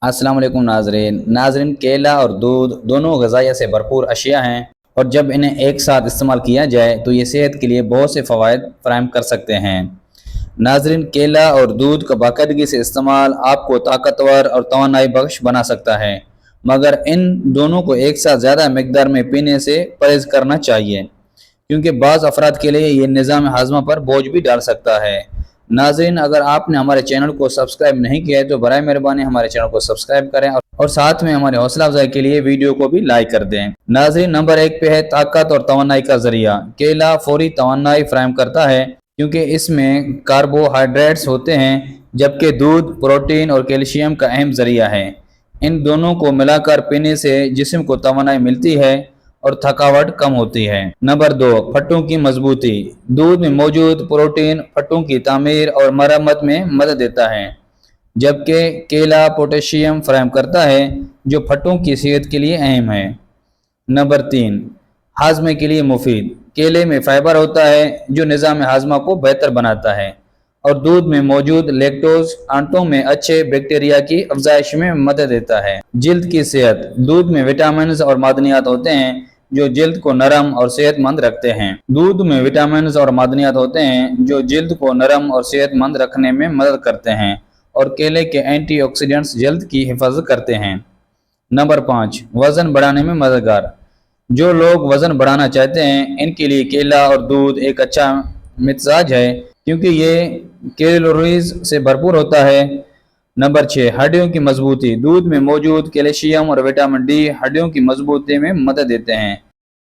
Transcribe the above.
السلام علیکم ناظرین کیلا اور دودھ دونوں غذائیت سے بھرپور اشیاء ہیں، اور جب انہیں ایک ساتھ استعمال کیا جائے تو یہ صحت کے لیے بہت سے فوائد فراہم کر سکتے ہیں۔ ناظرین، کیلا اور دودھ کا باقاعدگی سے استعمال آپ کو طاقتور اور توانائی بخش بنا سکتا ہے، مگر ان دونوں کو ایک ساتھ زیادہ مقدار میں پینے سے پرہیز کرنا چاہیے، کیونکہ بعض افراد کے لیے یہ نظام ہاضمہ پر بوجھ بھی ڈال سکتا ہے۔ ناظرین، اگر آپ نے ہمارے چینل کو سبسکرائب نہیں کیا ہے تو برائے مہربانی ہمارے چینل کو سبسکرائب کریں اور ساتھ میں ہمارے حوصلہ افزائی کے لیے ویڈیو کو بھی لائک کر دیں۔ ناظرین، نمبر 1 پہ ہے طاقت اور توانائی کا ذریعہ۔ کیلا فوری توانائی فراہم کرتا ہے کیونکہ اس میں کاربوہائیڈریٹس ہوتے ہیں، جبکہ دودھ پروٹین اور کیلشیم کا اہم ذریعہ ہے۔ ان دونوں کو ملا کر پینے سے جسم کو توانائی ملتی ہے اور تھکاوٹ کم ہوتی ہے۔ نمبر 2، پھٹوں کی مضبوطی۔ دودھ میں موجود پروٹین پھٹوں کی تعمیر اور مرمت میں مدد دیتا ہے، جبکہ کیلا پوٹاشیم فراہم کرتا ہے جو پھٹوں کی صحت کے لیے اہم ہے۔ نمبر 3، ہاضمے کے لیے مفید۔ کیلے میں فائبر ہوتا ہے جو نظام ہاضمہ کو بہتر بناتا ہے، اور دودھ میں موجود لیکٹوز آنتوں میں اچھے بیکٹیریا کی افزائش میں مدد دیتا ہے۔ جلد کی صحت۔ دودھ میں وٹامنز اور معدنیات ہوتے ہیں جو جلد کو نرم اور صحت مند رکھتے ہیں۔ دودھ میں وٹامنز اور معدنیات ہوتے ہیں جو جلد کو نرم اور صحت مند رکھنے میں مدد کرتے ہیں، اور کیلے کے اینٹی آکسیڈنٹس جلد کی حفاظت کرتے ہیں۔ نمبر 5، وزن بڑھانے میں مددگار۔ جو لوگ وزن بڑھانا چاہتے ہیں ان کے لیے کیلا اور دودھ ایک اچھا مزاج ہے، کیونکہ یہ کیلوریز سے بھرپور ہوتا ہے۔ نمبر 6، ہڈیوں کی مضبوطی۔ دودھ میں موجود کیلشیم اور وٹامن ڈی ہڈیوں کی مضبوطی میں مدد دیتے ہیں،